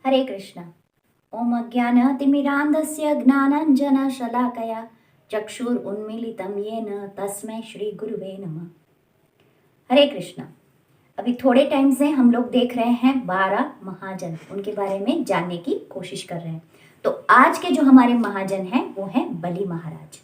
हरे कृष्ण। ओम अज्ञानतिमिरान्धस्य ज्ञानाञ्जनशलाकया चक्षुरुन्मीलितं येन तस्मै श्री गुरुवे नमः। हरे कृष्ण। अभी थोड़े टाइम से हम लोग देख रहे हैं 12 महाजन, उनके बारे में जानने की कोशिश कर रहे हैं। तो आज के जो हमारे महाजन हैं वो हैं बलि महाराज।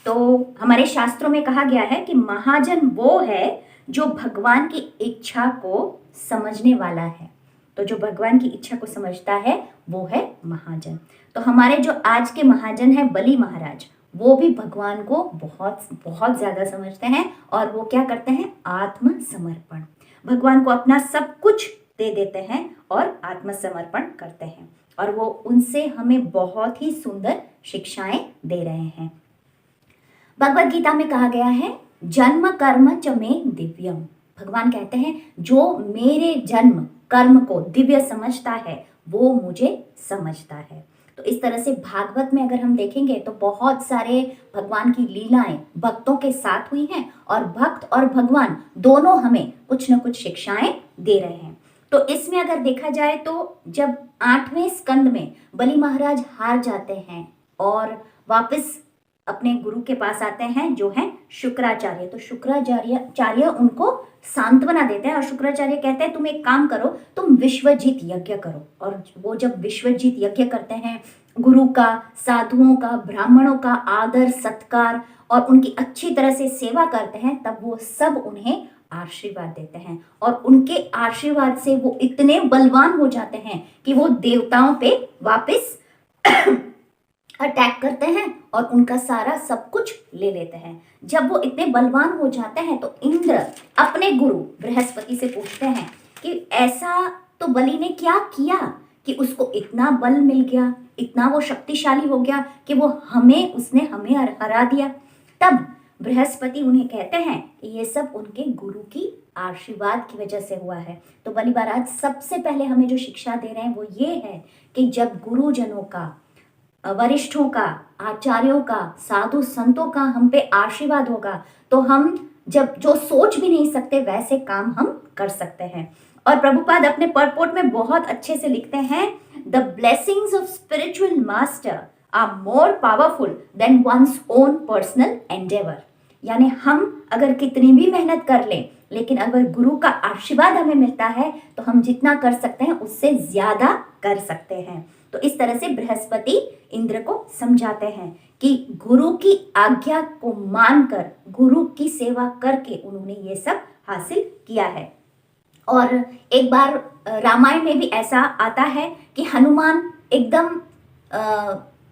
तो हमारे शास्त्रों में कहा गया है कि महाजन वो है जो भगवान की इच्छा को समझने वाला है। तो जो भगवान की इच्छा को समझता है वो है महाजन। तो हमारे जो आज के महाजन है बलि महाराज, वो भी भगवान को बहुत बहुत ज्यादा समझते हैं और वो क्या करते हैं, आत्मसमर्पण, भगवान को अपना सब कुछ दे देते हैं और आत्मसमर्पण करते हैं। और वो उनसे हमें बहुत ही सुंदर शिक्षाएं दे रहे हैं। भगवद गीता में कहा गया है, जन्म कर्म च मे दिव्यम। भगवान कहते हैं जो मेरे जन्म कर्म को दिव्य समझता है वो मुझे समझता है। तो इस तरह से भागवत में अगर हम देखेंगे तो बहुत सारे भगवान की लीलाएं भक्तों के साथ हुई हैं और भक्त और भगवान दोनों हमें कुछ न कुछ शिक्षाएं दे रहे हैं। तो इसमें अगर देखा जाए तो जब 8वें स्कंद में बलि महाराज हार जाते हैं और वापस अपने गुरु के पास आते हैं जो हैं शुक्राचार्य। तो शुक्राचार्य उनको सांत्वना देते हैं और शुक्राचार्य कहते हैं तुम एक काम करो, तुम विश्वजीत यज्ञ करो। और वो जब विश्वजीत यज्ञ करते हैं, गुरु का, साधुओं का, ब्राह्मणों का आदर सत्कार और उनकी अच्छी तरह से सेवा करते हैं, तब वो सब उन्हें आशीर्वाद देते हैं। और उनके आशीर्वाद से वो इतने बलवान हो जाते हैं कि वो देवताओं पे वापस अटैक करते हैं और उनका सारा सब कुछ ले लेते हैं। जब वो इतने बलवान हो जाते हैं तो इंद्र अपने गुरु बृहस्पति से पूछते हैं कि ऐसा तो बलि ने क्या किया कि उसको इतना बल मिल गया, इतना वो शक्तिशाली हो गया कि वो उसने हमें हरा दिया। तब बृहस्पति उन्हें कहते हैं कि ये सब उनके गुरु की आशीर्वाद की वजह से हुआ है। तो बलि महाराज सबसे पहले हमें जो शिक्षा दे रहे हैं वो ये है कि जब गुरुजनों का, वरिष्ठों का, आचार्यों का, साधु संतों का हम पे आशीर्वाद होगा तो हम जब जो सोच भी नहीं सकते वैसे काम हम कर सकते हैं। और प्रभुपाद अपने परपोर्ट में बहुत अच्छे से लिखते हैं, the blessings of spiritual master are more powerful than one's own personal endeavour. यानी हम अगर कितनी भी मेहनत कर लें, लेकिन अगर गुरु का आशीर्वाद हमें मिलता है तो हम जितना कर सकते हैं उससे ज्यादा कर सकते हैं। तो इस तरह से बृहस्पति इंद्र को समझाते हैं कि गुरु की आज्ञा को मानकर, गुरु की सेवा करके उन्होंने ये सब हासिल किया है। और एक बार रामायण में भी ऐसा आता है कि हनुमान एकदम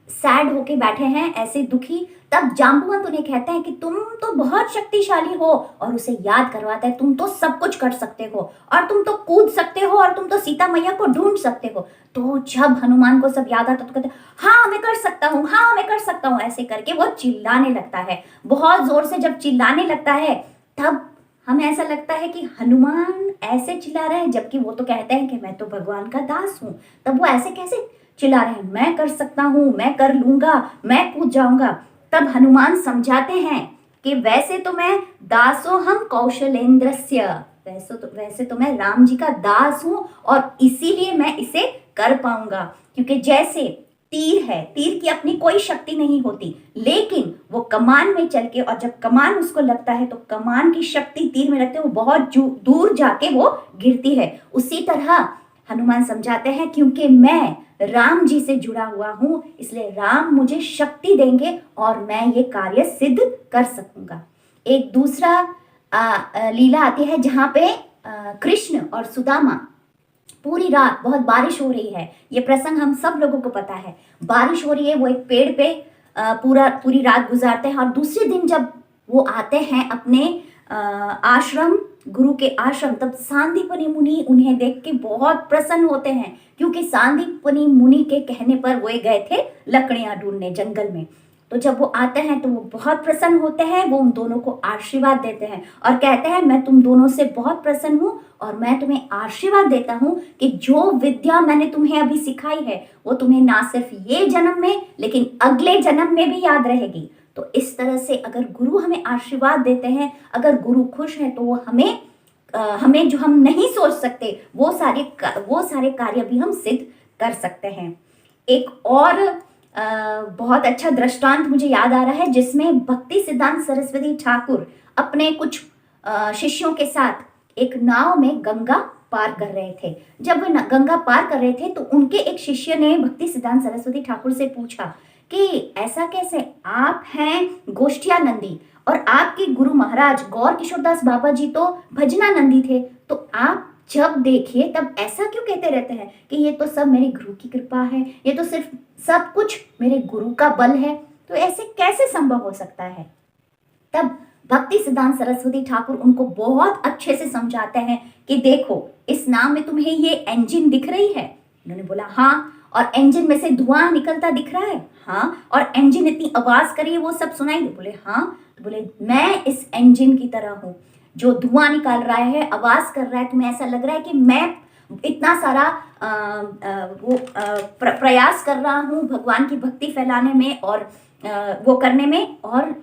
सैड होके बैठे हैं, ऐसे दुखी। तब जाम्बुवंत उन्हें कहते हैं कि तुम तो बहुत शक्तिशाली हो, और उसे याद करवाता है तुम तो सब कुछ कर सकते हो और तुम तो कूद सकते हो और तुम तो सीता मैया को ढूंढ सकते हो। तो जब हनुमान को सब याद आता तो कहते हाँ मैं कर सकता हूँ, हाँ मैं कर सकता हूँ, ऐसे करके वो चिल्लाने लगता है बहुत जोर से। जब चिल्लाने लगता है तब हमें ऐसा लगता है कि हनुमान ऐसे चिल्ला रहे हैं, जबकि वो तो कहते हैं कि मैं तो भगवान का दास हूँ। तब वो ऐसे कैसे चिल्ला रहे हैं, मैं कर सकता हूँ, मैं कर लूंगा, मैं कूद जाऊंगा। तब हनुमान समझाते हैं कि वैसे तो मैं दासो हम कौशलेंद्रस्य, वैसे तो मैं राम जी का दास हूँ और इसीलिए मैं इसे कर पाऊंगा। क्योंकि जैसे तीर है, तीर की अपनी कोई शक्ति नहीं होती, लेकिन वो कमान में चल के, और जब कमान उसको लगता है तो कमान की शक्ति तीर में लगते है, वो बहुत दूर जाके वो गिरती है। उसी तरह हनुमान समझाते हैं क्योंकि मैं राम जी से जुड़ा हुआ हूं, इसलिए राम मुझे शक्ति देंगे और मैं ये कार्य सिद्ध कर सकूंगा। एक दूसरा लीला आती है जहां पे कृष्ण और सुदामा, पूरी रात बहुत बारिश हो रही है, ये प्रसंग हम सब लोगों को पता है। बारिश हो रही है, वो एक पेड़ पे पूरी रात गुजारते हैं और दूसरे दिन जब वो आते हैं अपने आश्रम, गुरु के आश्रम, तब सांदीपनि मुनि उन्हें देख के बहुत प्रसन्न होते हैं, क्योंकि सांदीपनि मुनि के कहने पर वो गए थे लकड़ियां ढूंढने जंगल में। तो जब वो आते हैं तो वो बहुत प्रसन्न होते हैं, वो उन दोनों को आशीर्वाद देते हैं और कहते हैं मैं तुम दोनों से बहुत प्रसन्न हूँ और मैं तुम्हें आशीर्वाद देता हूँ कि जो विद्या मैंने तुम्हें अभी सिखाई है वो तुम्हें ना सिर्फ ये जन्म में लेकिन अगले जन्म में भी याद रहेगी। तो इस तरह से अगर गुरु हमें आशीर्वाद देते हैं, अगर गुरु खुश है तो वो हमें जो हम नहीं सोच सकते वो सारे कार्य भी हम सिद्ध कर सकते हैं। एक और बहुत अच्छा दृष्टांत मुझे याद आ रहा है, जिसमें भक्ति सिद्धांत सरस्वती ठाकुर अपने कुछ शिष्यों के साथ एक नाव में गंगा पार कर रहे थे। जब वे गंगा पार कर रहे थे तो उनके एक शिष्य ने भक्ति सिद्धांत सरस्वती ठाकुर से पूछा कि ऐसा कैसे, आप हैं गोष्ठियानंदी और आपके गुरु महाराज गौर किशोरदास बाबा जी तो भजनानंदी थे, तो आप जब देखिए तब ऐसा क्यों कहते रहते हैं कि ये तो सब मेरे गुरु की कृपा है, ये तो सिर्फ सब कुछ मेरे गुरु का बल है, तो ऐसे कैसे संभव हो सकता है। तब भक्ति सिद्धांत सरस्वती ठाकुर उनको बहुत अच्छे से समझाते हैं कि देखो, इस नाव में तुम्हें ये इंजन दिख रही है। उन्होंने बोला हाँ, और इंजन में से धुआं निकलता दिख रहा है, हाँ, और इंजन इतनी आवाज करी है वो सब सुनाई दे, बोले हाँ। तो बोले मैं इस इंजन की तरह हूँ जो धुआं निकाल रहा है, आवाज कर रहा है, तुम्हें ऐसा लग रहा है कि मैं इतना सारा प्रयास कर रहा हूँ भगवान की भक्ति फैलाने में और वो करने में, और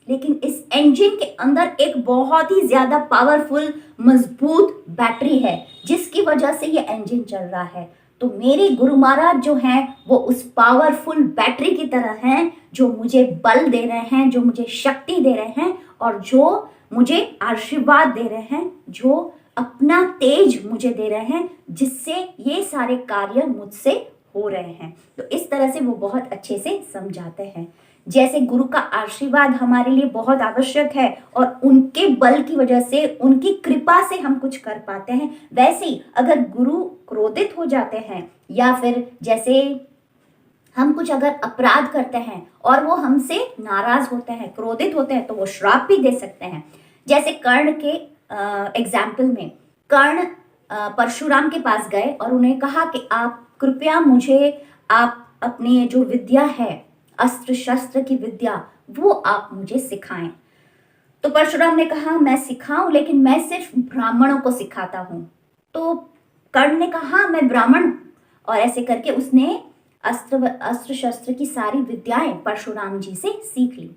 लेकिन इस इंजन के अंदर एक बहुत ही ज्यादा पावरफुल मजबूत बैटरी है जिसकी वजह से ये इंजन चल रहा है। तो मेरे गुरु महाराज जो हैं वो उस पावरफुल बैटरी की तरह हैं, जो मुझे बल दे रहे हैं, जो मुझे शक्ति दे रहे हैं और जो मुझे आशीर्वाद दे रहे हैं, जो अपना तेज मुझे दे रहे हैं, जिससे ये सारे कार्य मुझसे हो रहे हैं। तो इस तरह से वो बहुत अच्छे से समझाते हैं। जैसे गुरु का आशीर्वाद हमारे लिए बहुत आवश्यक है और उनके बल की वजह से, उनकी कृपा से हम कुछ कर पाते हैं, वैसे ही अगर गुरु क्रोधित हो जाते हैं या फिर जैसे हम कुछ अगर अपराध करते हैं और वो हमसे नाराज होते हैं, क्रोधित होते हैं, तो वो श्राप भी दे सकते हैं। जैसे कर्ण के एग्जाम्पल में कर्ण परशुराम के पास गए और उन्हें कहा कि आप कृपया मुझे, आप अपनी जो विद्या है, अस्त्र शस्त्र की विद्या, वो आप मुझे सिखाएं। तो परशुराम ने कहा मैं सिखाऊं, लेकिन मैं सिर्फ ब्राह्मणों को सिखाता हूं। तो कर्ण ने कहा मैं ब्राह्मण, और ऐसे करके उसने अस्त्र शस्त्र की सारी विद्याएं परशुराम जी से सीख ली।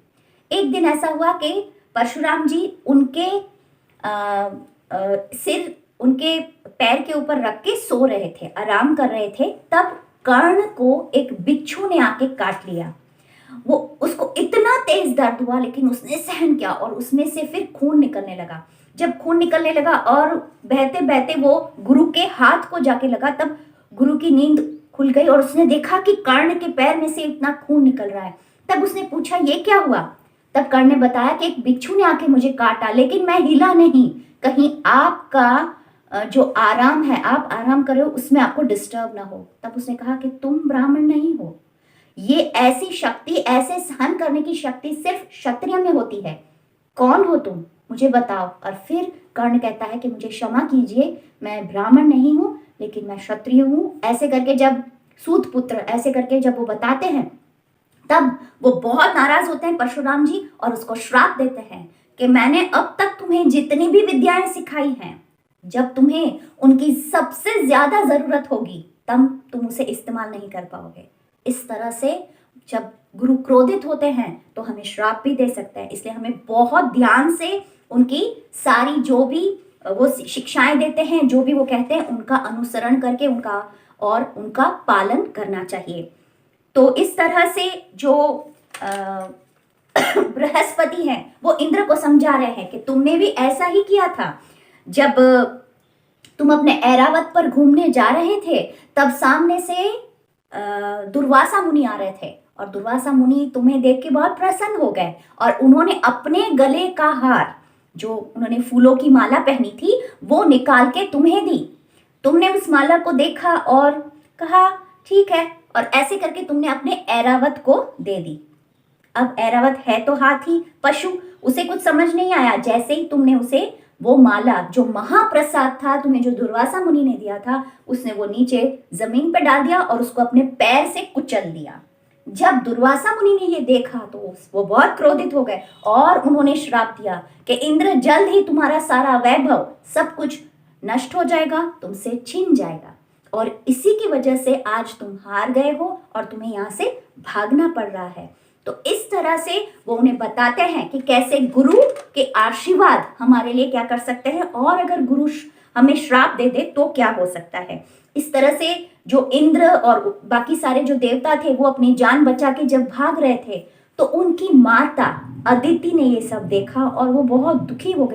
एक दिन ऐसा हुआ कि परशुराम जी उनके सिर उनके पैर के ऊपर रख के सो रहे थे, आराम कर रहे थे। तब कर्ण को एक बिच्छू ने आके काट लिया। वो उसको इतना तेज दर्द हुआ, लेकिन उसने सहन किया और उसमें से फिर खून निकलने लगा। जब खून निकलने लगा और बहते बहते वो गुरु के हाथ को जाके लगा, तब गुरु की नींद खुल गई और उसने देखा कि कर्ण के पैर में से इतना खून निकल रहा है। तब उसने पूछा ये क्या हुआ। तब कर्ण ने बताया कि एक बिच्छू ने आके मुझे काटा, लेकिन मैं हिला नहीं, कहीं आपका जो आराम है, आप आराम करो, उसमें आपको डिस्टर्ब ना हो। तब उसने कहा कि तुम ब्राह्मण नहीं हो, ये ऐसी शक्ति, ऐसे सहन करने की शक्ति सिर्फ क्षत्रिय में होती है, कौन हो तुम, मुझे बताओ। और फिर कर्ण कहता है कि मुझे क्षमा कीजिए, मैं ब्राह्मण नहीं हूँ, लेकिन मैं क्षत्रिय हूँ। ऐसे करके जब सूत पुत्र ऐसे करके जब वो बताते हैं, तब वो बहुत नाराज होते हैं परशुराम जी और उसको श्राप देते हैं कि मैंने अब तक तुम्हें जितनी भी विद्याएं सिखाई हैं, जब तुम्हें उनकी सबसे ज्यादा जरूरत होगी तब तुम उसे इस्तेमाल नहीं कर पाओगे। इस तरह से जब गुरु क्रोधित होते हैं तो हमें श्राप भी दे सकते हैं, इसलिए हमें बहुत ध्यान से उनकी सारी जो भी वो शिक्षाएं देते हैं, जो भी वो कहते हैं, उनका अनुसरण करके उनका पालन करना चाहिए। तो इस तरह से जो बृहस्पति हैं वो इंद्र को समझा रहे हैं कि तुमने भी ऐसा ही किया था। जब तुम अपने ऐरावत पर घूमने जा रहे थे, तब सामने से दुर्वासा मुनि आ रहे थे और दुर्वासा मुनि तुम्हें देख के बहुत प्रसन्न हो गए और उन्होंने अपने गले का हार, जो उन्होंने फूलों की माला पहनी थी, वो निकाल के तुम्हें दी। तुमने उस माला को देखा और कहा ठीक है, और ऐसे करके तुमने अपने ऐरावत को दे दी। अब ऐरावत है तो हाथी, पशु, उसे कुछ समझ नहीं आया। जैसे ही तुमने उसे वो माला, जो महाप्रसाद था तुम्हें, जो दुर्वासा मुनि ने दिया था, उसने वो नीचे जमीन पर डाल दिया और उसको अपने पैर से कुचल दिया। जब दुर्वासा मुनि ने ये देखा तो वो बहुत क्रोधित हो गए और उन्होंने श्राप दिया कि इंद्र, जल्द ही तुम्हारा सारा वैभव, सब कुछ नष्ट हो जाएगा, तुमसे छिन जाएगा, और इसी की वजह से आज तुम हार गए हो और तुम्हें यहाँ से भागना पड़ रहा है। तो इस तरह से वो उन्हें बताते हैं कि कैसे गुरु के आशीर्वाद हमारे लिए क्या कर सकते हैं, और अगर गुरु हमें श्राप दे दे तो क्या हो सकता है। इस तरह से जो इंद्र और बाकी सारे जो देवता थे वो अपनी जान बचा के जब भाग रहे थे तो उनकी माता अदिति ने ये सब देखा और वो बहुत दुखी हो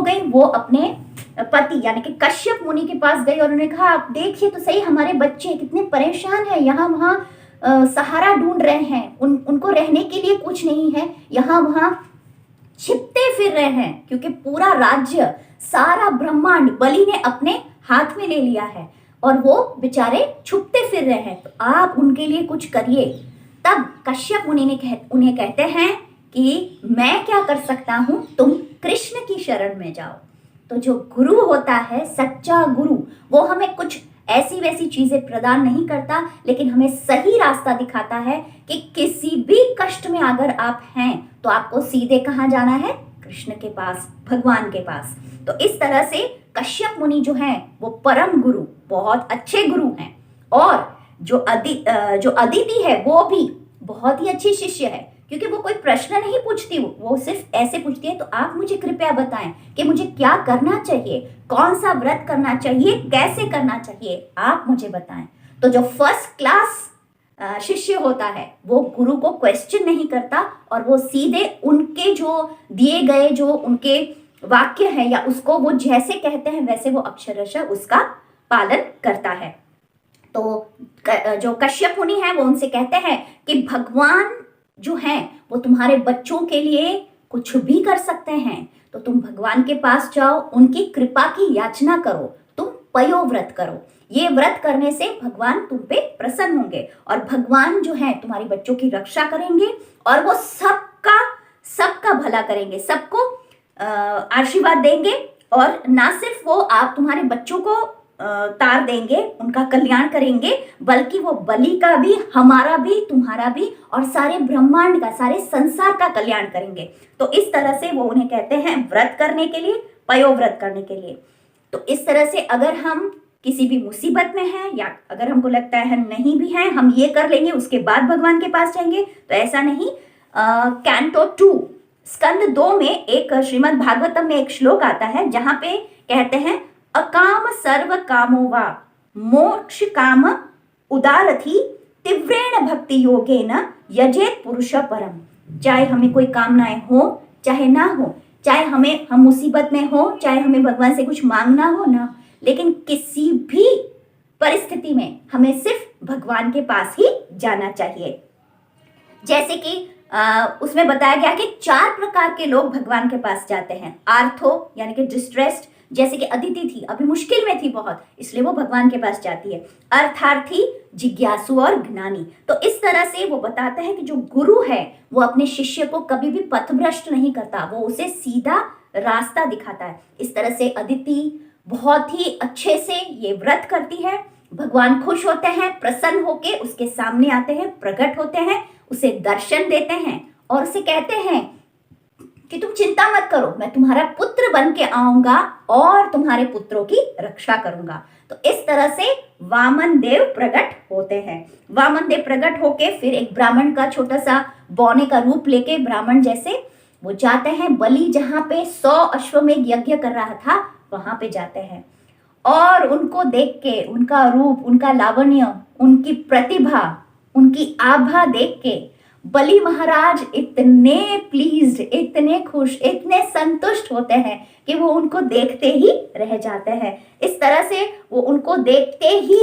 गई। वो अपने पति यानी कि कश्यप मुनि के पास गई और उन्होंने कहा, आप देखिए तो सही, हमारे बच्चे कितने परेशान हैं, यहाँ वहाँ सहारा ढूंढ रहे हैं, उनको रहने के लिए कुछ नहीं है, यहाँ वहाँ छिपते फिर रहे हैं, क्योंकि पूरा राज्य सारा ब्रह्मांड बलि ने अपने हाथ में ले लिया है और वो बेचारे छुपते फिर रहे हैं, तो आप उनके लिए कुछ करिए। तब कश्यप मुनि ने उन्हें कहते हैं कि मैं क्या कर सकता हूं, तुम कृष्ण की शरण में जाओ। तो जो गुरु होता है, सच्चा गुरु, वो हमें कुछ ऐसी वैसी चीजें प्रदान नहीं करता, लेकिन हमें सही रास्ता दिखाता है कि किसी भी कष्ट में अगर आप हैं तो आपको सीधे कहाँ जाना है, कृष्ण के पास, भगवान के पास। तो इस तरह से कश्यप मुनि जो हैं वो परम गुरु, बहुत अच्छे गुरु हैं। और जो अदिति है वो भी बहुत ही अच्छी शिष्य है, क्योंकि वो कोई प्रश्न नहीं पूछती, वो सिर्फ ऐसे पूछती है, तो आप मुझे कृपया बताएं कि मुझे क्या करना चाहिए, कौन सा व्रत करना चाहिए, कैसे करना चाहिए, आप मुझे बताएं। तो जो फर्स्ट क्लास शिष्य होता है वो गुरु को क्वेश्चन नहीं करता और वो सीधे उनके जो दिए गए जो उनके वाक्य है या उसको वो जैसे कहते हैं वैसे वो अक्षरशः उसका पालन करता है। तो जो कश्यप मुनि है वो उनसे कहते हैं कि भगवान जो है वो तुम्हारे बच्चों के लिए कुछ भी कर सकते हैं, तो तुम भगवान के पास जाओ, उनकी कृपा की याचना करो, तुम पयोव्रत करो। ये व्रत करने से भगवान तुम पे प्रसन्न होंगे और भगवान जो है तुम्हारे बच्चों की रक्षा करेंगे और वो सबका भला करेंगे, सबको आशीर्वाद देंगे। और ना सिर्फ वो आप तुम्हारे बच्चों को तार देंगे, उनका कल्याण करेंगे, बल्कि वो बलि का भी, हमारा भी, तुम्हारा भी और सारे ब्रह्मांड का, सारे संसार का कल्याण करेंगे। तो इस तरह से वो उन्हें कहते हैं व्रत करने के लिए, पयोव्रत करने के लिए। तो इस तरह से अगर हम किसी भी मुसीबत में हैं या अगर हमको लगता है नहीं भी हैं, हम ये कर लेंगे उसके बाद भगवान के पास जाएंगे, तो ऐसा नहीं। कैंटो 2 स्कंद 2 में एक श्रीमद् भागवतम में एक श्लोक आता है जहां पे कहते हैं, अकाम सर्व कामो वा मोक्ष काम उदारथी तीव्रेण भक्ति योगेन यजेत पुरुष परम। चाहे हमें कोई कामनाएं हो चाहे ना हो, चाहे हम मुसीबत में हो, चाहे हमें भगवान से कुछ मांगना हो ना, लेकिन किसी भी परिस्थिति में हमें सिर्फ भगवान के पास ही जाना चाहिए। जैसे कि उसमें बताया गया कि 4 प्रकार के लोग भगवान के पास जाते हैं। आर्थो यानी कि डिस्ट्रेस्ड, जैसे कि अदिति थी, अभी मुश्किल में थी बहुत, इसलिए वो भगवान के पास जाती है। अर्थार्थी, जिज्ञासु और ज्ञानी। तो इस तरह से वो बताता है कि जो गुरु है वो अपने शिष्य को कभी भी पथभ्रष्ट नहीं करता, वो उसे सीधा रास्ता दिखाता है। इस तरह से अदिति बहुत ही अच्छे से ये व्रत करती है। भगवान खुश होते हैं, प्रसन्न होके उसके सामने आते हैं, प्रकट होते हैं, उसे दर्शन देते हैं और उसे कहते हैं कि तुम चिंता मत करो, मैं तुम्हारा पुत्र बन के आऊंगा और तुम्हारे पुत्रों की रक्षा करूंगा। तो इस तरह से वामन देव प्रकट होते हैं। वामन देव प्रकट होके फिर एक ब्राह्मण का छोटा सा बौने का रूप लेके ब्राह्मण जैसे वो जाते हैं बलि जहां पे 100 अश्वमेध यज्ञ कर रहा था वहां पे जाते हैं और उनको देख के, उनका रूप, उनका लावण्य, उनकी प्रतिभा, उनकी आभा देख के बलि महाराज इतने प्लीज्ड, इतने खुश, इतने संतुष्ट होते हैं कि वो उनको देखते ही रह जाते हैं। इस तरह से वो उनको देखते ही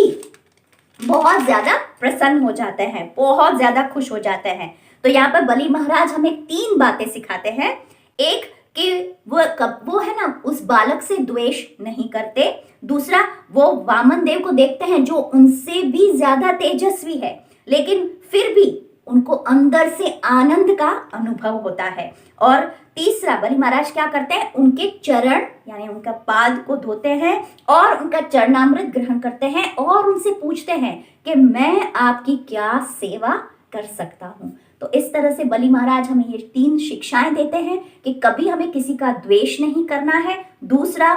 बहुत ज्यादा प्रसन्न हो जाते हैं, बहुत ज्यादा खुश हो जाते हैं। तो यहाँ पर बलि महाराज हमें 3 बातें सिखाते हैं। एक कि वो है ना उस बालक से द्वेष नहीं करते। दूसरा, वो वामन देव को देखते हैं जो उनसे भी ज्यादा तेजस्वी है, लेकिन फिर भी उनको अंदर से आनंद का अनुभव होता है। और तीसरा, बलि महाराज क्या करते हैं, उनके चरण यानी उनका पाद को धोते हैं और उनका चरणामृत ग्रहण करते हैं और उनसे पूछते हैं कि मैं आपकी क्या सेवा कर सकता हूँ। तो इस तरह से बलि महाराज हमें ये 3 शिक्षाएं देते हैं कि कभी हमें किसी का द्वेष नहीं करना है। दूसरा,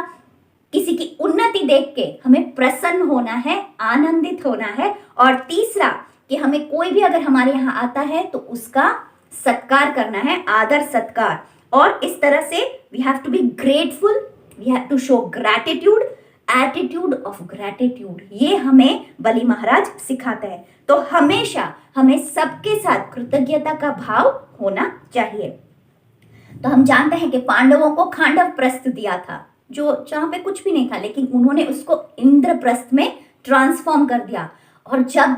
किसी की उन्नति देख के हमें प्रसन्न होना है, आनंदित होना है। और तीसरा कि हमें कोई भी अगर हमारे यहाँ आता है तो उसका सत्कार करना है, आदर सत्कार। और इस तरह से we have to be grateful we have to show gratitude, attitude of gratitude. ये हमें बलि महाराज सिखाते हैं। तो हमेशा हमें सबके साथ कृतज्ञता का भाव होना चाहिए। तो हम जानते हैं कि पांडवों को खांडव प्रस्थ दिया था, जो जहां पे कुछ भी नहीं था, लेकिन उन्होंने उसको इंद्रप्रस्थ में ट्रांसफॉर्म कर दिया। और जब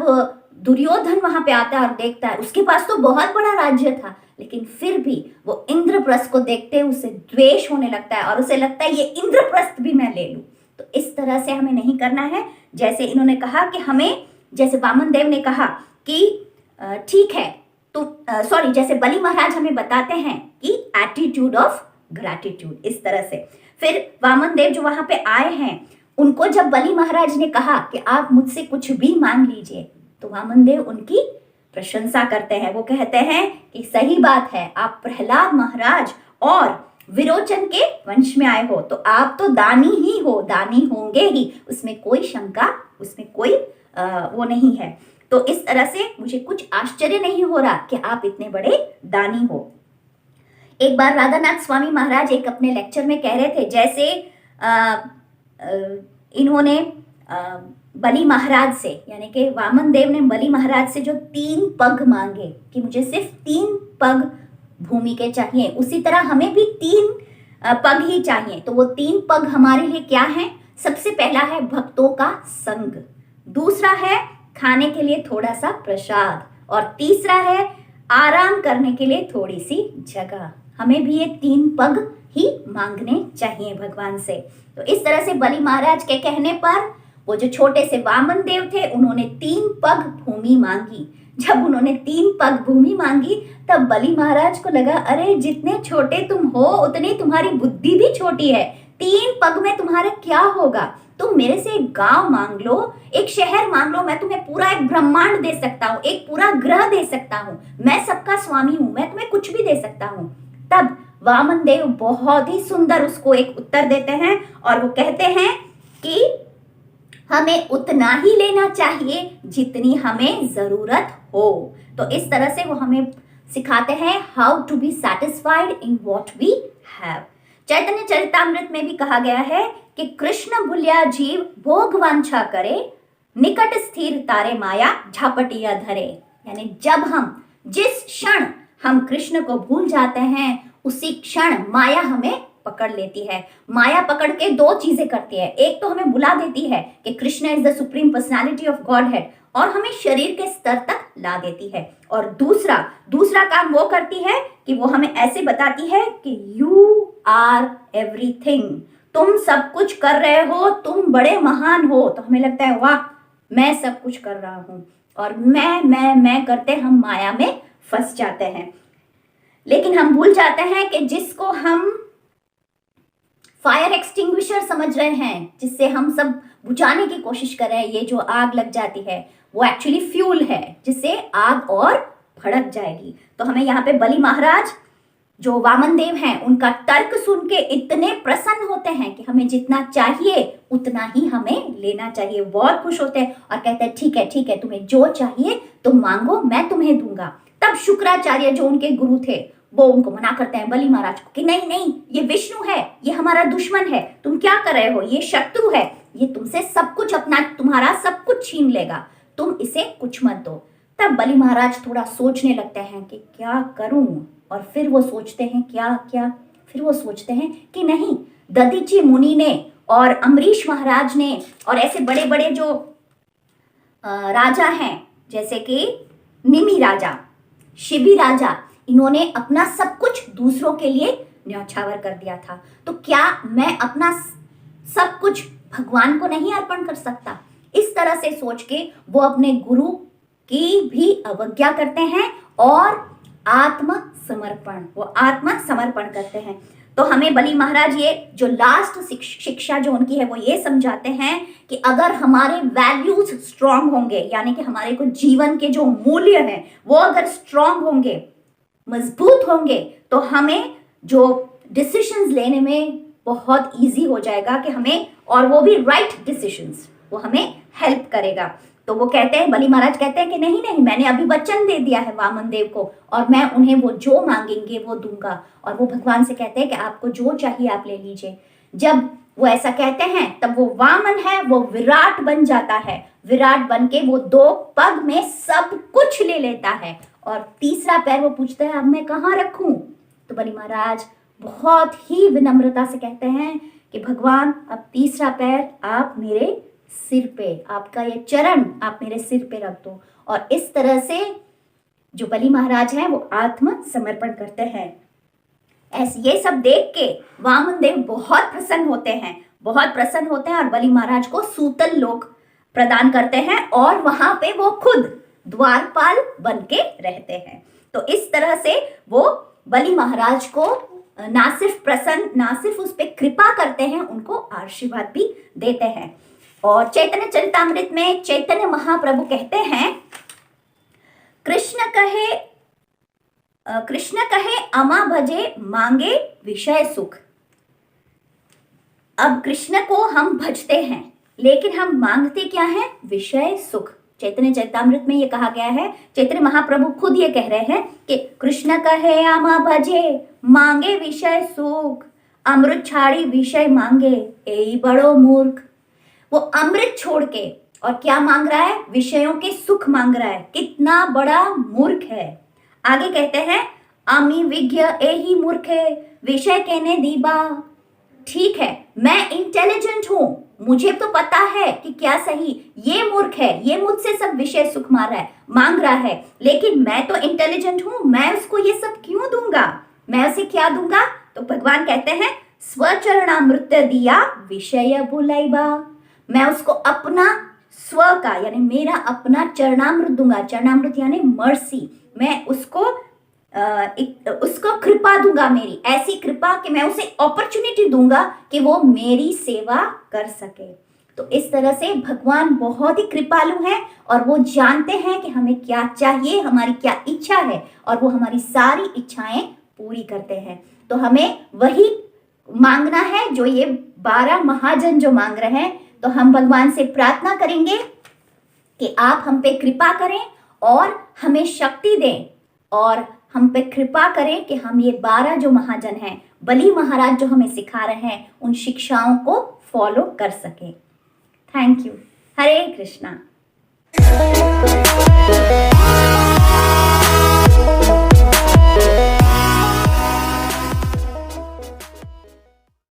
दुर्योधन वहां पे आता है और देखता है, उसके पास तो बहुत बड़ा राज्य था, लेकिन फिर भी वो इंद्रप्रस्थ को देखते हुए उसे द्वेष होने लगता है और उसे लगता है ये इंद्रप्रस्थ भी मैं ले लूं। तो इस तरह से हमें नहीं करना है। जैसे इन्होंने कहा कि हमें, जैसे वामन देव ने कहा कि ठीक है तो जैसे बलि महाराज हमें बताते हैं कि एटीट्यूड ऑफ ग्रैटिट्यूड, इस तरह से। फिर वामन देव जो वहां पे आए हैं, उनको जब बलि महाराज ने कहा कि आप मुझसे कुछ भी मांग लीजिए, तो वामन देव उनकी प्रशंसा करते हैं। वो कहते हैं कि सही बात है, आप प्रहलाद महाराज और विरोचन के वंश में आए हो, तो आप तो दानी ही हो, दानी होंगे ही, उसमें कोई शंका, उसमें कोई वो नहीं है। तो इस तरह से मुझे कुछ आश्चर्य नहीं हो रहा कि आप इतने बड़े दानी हो। एक बार राधानाथ स्वामी महाराज एक अपने लेक्चर में कह रहे थे, जैसे इन्होंने बलि महाराज से, यानी कि वामन देव ने बलि महाराज से जो 3 पग मांगे कि मुझे सिर्फ 3 पग भूमि के चाहिए, उसी तरह हमें भी 3 पग ही चाहिए। तो वो 3 पग हमारे लिए क्या है? सबसे पहला है भक्तों का संग, दूसरा है खाने के लिए थोड़ा सा प्रसाद, और तीसरा है आराम करने के लिए थोड़ी सी जगह। हमें भी ये 3 पग ही मांगने चाहिए भगवान से। तो इस तरह से बलि महाराज के कहने पर वो जो छोटे से वामन देव थे, उन्होंने 3 पग भूमि मांगी। जब उन्होंने 3 पग भूमि मांगी, तब बलि महाराज को लगा, अरे जितने छोटे तुम हो उतनी तुम्हारी बुद्धि भी छोटी है, 3 पग में तुम्हारा क्या होगा? तुम मेरे से एक गांव मांग लो, एक शहर मांग लो, मैं तुम्हें पूरा एक ब्रह्मांड दे सकता हूँ, एक पूरा ग्रह दे सकता हूँ, मैं सबका स्वामी हूँ, मैं तुम्हें कुछ भी दे सकता हूँ। तब वामन देव बहुत ही सुंदर उसको एक उत्तर देते हैं, और वो कहते हैं कि हमें उतना ही लेना चाहिए जितनी हमें जरूरत हो। तो इस तरह से वो हमें सिखाते हैं how to be satisfied in what we have. Chaitanya Charitamrita में भी कहा गया है कि कृष्ण भूलिया जीव भोग वांछा करे, निकट स्थिर तारे माया झापटिया धरे। यानी जब हम, जिस क्षण हम कृष्ण को भूल जाते हैं, उसी क्षण माया हमें पकड़ लेती है। माया पकड़ के 2 चीजें करती है, एक तो हमें बुला देती है कि Krishna is the supreme personality of God head, और हमें शरीर के स्तर तक ला देती है। और दूसरा काम वो करती है कि वो हमें ऐसे बताती है कि यू आर एवरीथिंग, तुम सब कुछ कर रहे हो, तुम बड़े महान हो। तो हमें लगता है वाह, मैं सब कुछ कर रहा हूं, और मैं करते हम माया में फंस जाते हैं। लेकिन हम भूल जाते हैं कि जिसको हम फायर एक्सटिंग्विशर समझ रहे हैं, जिससे हम सब बुझाने की कोशिश कर रहे हैं, ये जो आग लग जाती है, वो एक्चुअली फ्यूल है, जिससे आग और भड़क जाएगी। तो हमें यहाँ पे बलि महाराज जो वामन देव हैं, उनका तर्क सुन के इतने प्रसन्न होते हैं कि हमें जितना चाहिए उतना ही हमें लेना चाहिए। बहुत खुश होते हैं और कहते हैं ठीक है, तुम्हें जो चाहिए तुम मांगो, मैं तुम्हें दूंगा। तब शुक्राचार्य जो उनके गुरु थे, वो उनको मना करते हैं बलि महाराज को कि नहीं, ये विष्णु है, ये हमारा दुश्मन है, तुम क्या कर रहे हो, ये शत्रु है, ये तुमसे सब कुछ अपना, तुम्हारा सब कुछ छीन लेगा, तुम इसे कुछ मत दो। तब बलि महाराज थोड़ा सोचने लगते हैं कि क्या करूं, और फिर वो सोचते हैं फिर वो सोचते हैं कि नहीं, दधीची मुनि ने और अम्बरीश महाराज ने और ऐसे बड़े बड़े जो राजा हैं, जैसे कि निमि राजा, शिबी राजा, इन्होंने अपना सब कुछ दूसरों के लिए न्यौछावर कर दिया था। तो क्या मैं अपना सब कुछ भगवान को नहीं अर्पण कर सकता? इस तरह से सोच के वो अपने गुरु की भी अवज्ञा करते हैं और वो आत्मसमर्पण करते हैं। तो हमें बलि महाराज ये जो लास्ट शिक्षा जो उनकी है, वो ये समझाते हैं कि अगर हमारे वैल्यूज स्ट्रांग होंगे, यानी कि हमारे को जीवन के जो मूल्य हैं वो अगर स्ट्रांग होंगे, मजबूत होंगे, तो हमें जो डिसीजंस लेने में बहुत इजी हो जाएगा कि हमें, और वो भी राइट डिसीजंस, वो हमें हेल्प करेगा। तो वो कहते हैं, बलि महाराज कहते हैं कि नहीं, मैंने अभी वचन दे दिया है वामन देव को, और मैं उन्हें वो जो मांगेंगे वो दूंगा। और वो भगवान से कहते हैं कि आपको जो चाहिए आप ले लीजिए। जब वो ऐसा कहते हैं तब वो वामन है वो विराट बन जाता है। विराट बन के वो 2 पग में सब कुछ ले लेता है और तीसरा पैर वो पूछता है अब मैं कहाँ रखूं। तो बलि महाराज बहुत ही विनम्रता से कहते हैं कि भगवान अब तीसरा पैर आप मेरे सिर पे, आपका ये चरण आप मेरे सिर पे रख दो। और इस तरह से जो बलि महाराज हैं वो आत्म समर्पण करते हैं। ऐसे ये सब देख के वामन देव बहुत प्रसन्न होते हैं, बहुत प्रसन्न होते हैं और बलि महाराज को सूतल लोक प्रदान करते हैं और वहां पे वो खुद द्वारपाल बन के रहते हैं। तो इस तरह से वो बलि महाराज को ना सिर्फ उस पर कृपा करते हैं, उनको आशीर्वाद भी देते हैं। और चैतन्य चरितामृत में चैतन्य महाप्रभु कहते हैं कृष्ण कहे अमा भजे मांगे विषय सुख। अब कृष्ण को हम भजते हैं लेकिन हम मांगते क्या है? विषय सुख। चैतन्य चरितामृत में ये कहा गया है, चैतन्य महाप्रभु खुद ये कह रहे हैं कि कृष्ण कहे अमा भजे मांगे विषय सुख, अमृत छाड़ी विषय मांगे एई बड़ो मूर्ख। वो अमृत छोड़ के और क्या मांग रहा है? विषयों के सुख मांग रहा है। कितना बड़ा मूर्ख है। आगे कहते हैं अमी विज्ञ एही मूर्खे विषय कहने दीबा। ठीक है, मैं इंटेलिजेंट हूं, मुझे तो पता है कि क्या सही। ये मूर्ख है, ये मुझसे सब विषय सुख मांग रहा है, लेकिन मैं तो इंटेलिजेंट हूं, मैं उसको ये सब क्यों दूंगा? मैं उसे क्या दूंगा? तो भगवान कहते हैं स्वचरणामृत दिया विषय भुलाइबा। मैं उसको अपना स्व का यानी मेरा अपना चरणामृत दूंगा। चरणामृत यानी मर्सी। मैं उसको कृपा दूंगा, मेरी ऐसी कृपा कि मैं उसे अपॉर्चुनिटी दूंगा कि वो मेरी सेवा कर सके। तो इस तरह से भगवान बहुत ही कृपालु हैं और वो जानते हैं कि हमें क्या चाहिए, हमारी क्या इच्छा है, और वो हमारी सारी इच्छाएं पूरी करते हैं। तो हमें वही मांगना है जो ये 12 महाजन जो मांग रहे हैं। तो हम भगवान से प्रार्थना करेंगे कि आप हम पे कृपा करें और हमें शक्ति दें और हम पे कृपा करें कि हम ये 12 जो महाजन हैं, बलि महाराज जो हमें सिखा रहे हैं, उन शिक्षाओं को फॉलो कर सकें। Thank you. हरे कृष्णा।